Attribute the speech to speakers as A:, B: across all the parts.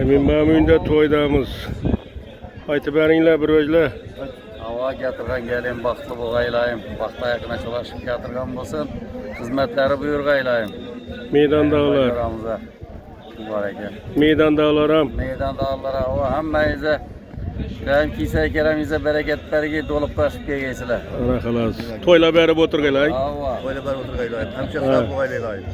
A: Emin Mamün'de toydamız. Aytı berinler bir özle.
B: Hava getirgen gelin, baktı boğaylayım. Bakta yakına çalışıp getirgen olsun. Hizmetleri buyurgaylayım.
A: Meydan dağlar. Meydan dağlaram.
B: Meydan dağlara o hemmeyize. Benim kimseye keremize bereketleri dolup taşıp geysiler.
A: Ana kalas. Toyla beri oturgaylayın.
B: Hava.
C: Böyle ben oturgaylayım. Hem şefler boğaylayım.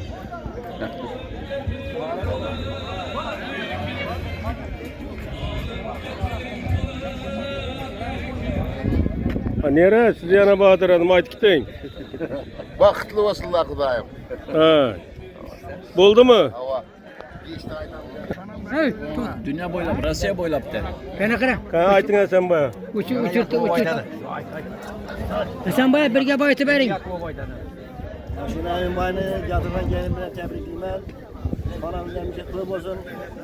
A: Nere? Siz yana Bahadır Hanım ayt gittin.
C: Vakitli olsunlar kudayım.
A: Ha. Buldu mu?
C: Hava. İşte aynen.
D: Dünya boylap, Rusya boylap de.
E: Beni kıra.
A: Kan aytın sen bana.
E: Uçurttu. Sen bana bir baytı verin.
F: Şimdi evin bayını yatırdan gelin bile tebrikliyim. Bana bize kılıp olsun,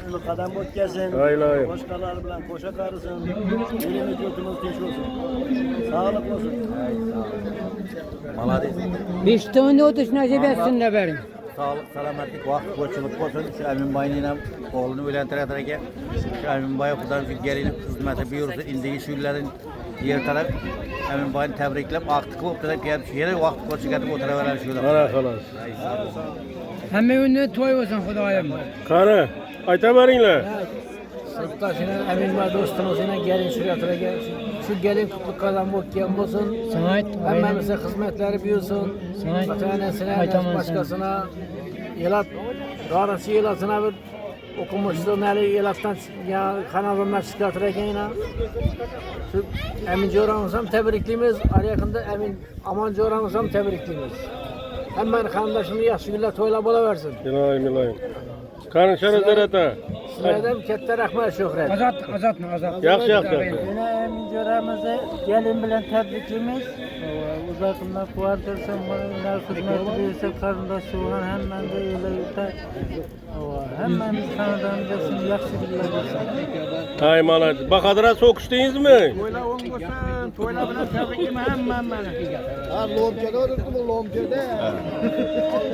F: kılıp kadem bot gelsin.
A: Hayır.
F: Koşkalar bilen koşa karısın. Elimiz yurtumuz tinç olsun. Sağlık olsun.
C: Maladis.
E: 5 tane otuş nasip etsin de verin.
C: Sağlık, selametlik, vakit, koçuluk olsun. Şu Emin Bayı'yla oğlunu ölen taraftarı şu Emin Bayı kudan şu gelin hizmete buyursun. İndiki şüylerin diğer taraf Emin Bayı'nı tebrikleyip aktık oturup gelip şu yere vakit koçu gelip oturuverler şöyle.
A: Ana kalas.
E: Hem önüne toy olsun Hudayım.
A: Kanı. Ayta berinler.
G: Sırtlaşına emin var dostumuzuna gelin şuraya gel. Şu gelin kutlu kazan bu kim olsun.
E: Sanat.
G: Hemen bize hizmetleri büyüsün.
E: Sanat.
G: Vatanesine, başkasına. Yelat, darası yelatına bir okumuşluğun eli yelattan ya kanalından çıkartırken yine. Şu emin coğranısam tebrikliyimiz. Yakında emin aman coğranısam tebrikliyimiz. Hemen kandaşını yaşı gülle toyla bola versin.
A: Milayim. Kanın şeref zerata.
G: Sizlerden kette rahmet şöhret.
E: Azat.
A: Yaxşı.
F: Yine emin göremize gelin bilen tebriklimiz. Uzakından kuvartırsın, bana hizmeti büyüse karındaşı olan hemen de öyle yutar. Hemen biz kanadamcasını yakşı bilirsin.
A: Hay malad. Bakadıra sokuştuyuz mu?
F: Toyla olmasın, toyla bilen tebriklimi hemen bana. Ha, lomkede olurdu mu lomkede?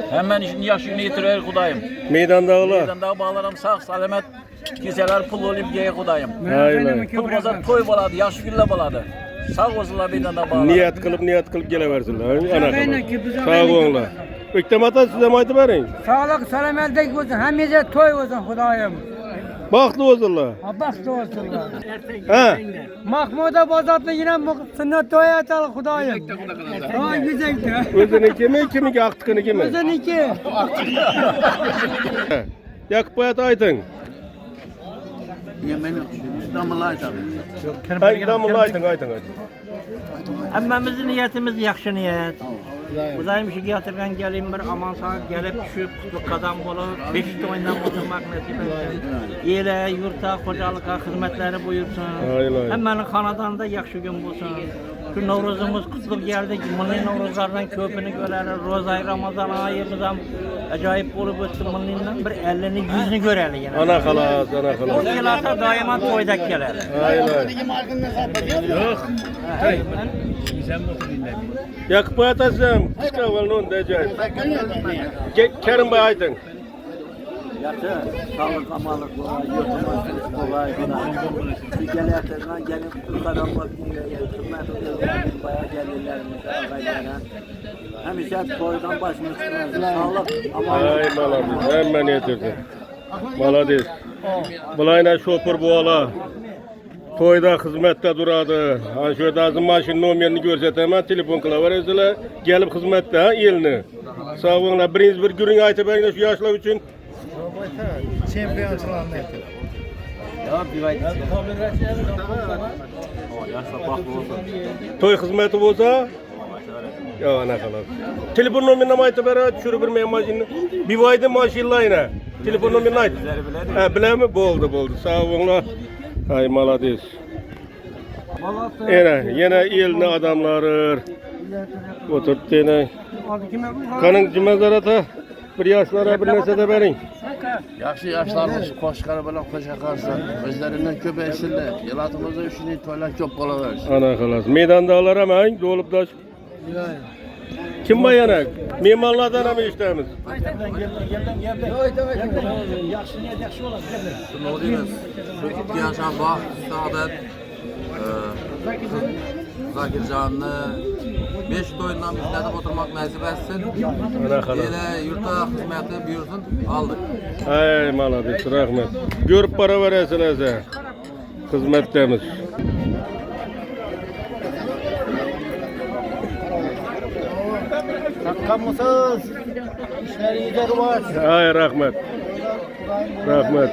D: Hemen şimdi yaşını yitirir kudayım.
A: Meydan dağlar.
D: Meydan dağı bağlarım sağ salamet. Kiseler pul olup diye kudayım.
A: Hayır.
D: Pul bozar toy boladı, yaş gülle boladı. Sağ olsunlar meydan dağı bağlar.
A: Niyet kılıp geleversinler. Ana kalas. Sağ olunlar. İktimata size aytı berin.
E: Sağlık selametlik olsun. Hemize toy olsun Hudayım.
A: Baktı olsunlar.
E: Bak da olsunlar.
A: Ha.
E: Mahmud'a bazatlı yine sünnet toy atal Hudayım. Ha güzel de.
A: Özünü kimi aktıkını kimi?
E: Özün iki.
A: Yakıp bayat aytın. Damılı aytın.
F: Hemmemizin niyetimiz yaxşı niyet. Uzayım işi getirgen gelin bir aman sağ gelip düşüp kutlu kadam bulup 5 oyundan oturmak nasip etsin. Yele, yurta, kocalığa hizmetleri buyursun. Hemen kanadan da yaxşı gün bulsun. Şu Novruzumuz kutlu geldi. Milli Novruzlardan köpünü görelim. Rozay Ramazan ayımızdan acayip olup öttü. Millinden bir elini yüzünü görelim. Yani.
A: Ana kalas.
F: O yıllarda daima toydak gelir.
A: Yok. Yakıp bayat atsam. Çıkaval non diyeceğiz. Kerim bay aytın.
F: Yatı, sağlık amalık kolay, yurtumuz kolay, gelirlerden gelip kazanmak hizmet ediyorlar, bayağı gelirlerimiz, ağaylara. Hemşe toydan başımız sağlık amalık.
A: Ay malades, hemen yetirdi. Malades. Bulayna şoför bu ala. Toyda hizmette duradı. Ha şöyle azın maşının numaranı görsetemem, telefon kılaveresizler. Gelip hizmette ha elini. Sağ olunlar. Biriniz bir günün aytı berin şu yaşlar için.
G: Şampiyonçularını yapıyor.
D: Ya bir ay.
A: Toy hizmeti olsa ya ana kalas. Telefon numaranı aytı berin şuru bir memacını. Bir vayda maşillayına. Telefon numaranı aytı. Ha bile mi? Boldu. Sağ olunlar. Hay malades. Yine elini adamları oturttu yine. Kanın cimazarata bir yaşlara bir nesede verin.
B: Yaxşı yaşlarımız koşkarı bilen koşa karşı. Özlerinden köpeysinler. Yılatımızda üçünü toylar çok bolaversin.
A: Ana kalas. Meydan dağlar hemen dolup taş. Kim bayanak? Mimarlardan mı işlerimiz?
H: Şunu deymiz. Şu ihtiyaçan bak, Saadet, Zakircan'ı 5 toyundan bizlerden oturmak nasip etsin. Ele yurtta hizmeti buyursun, aldık.
A: Ay malades, rahmet. Görüp para veresiniz ha. Hizmettemiz.
C: Takkan mısınız? İşler iyice var.
A: Ay rahmet. Rahmet.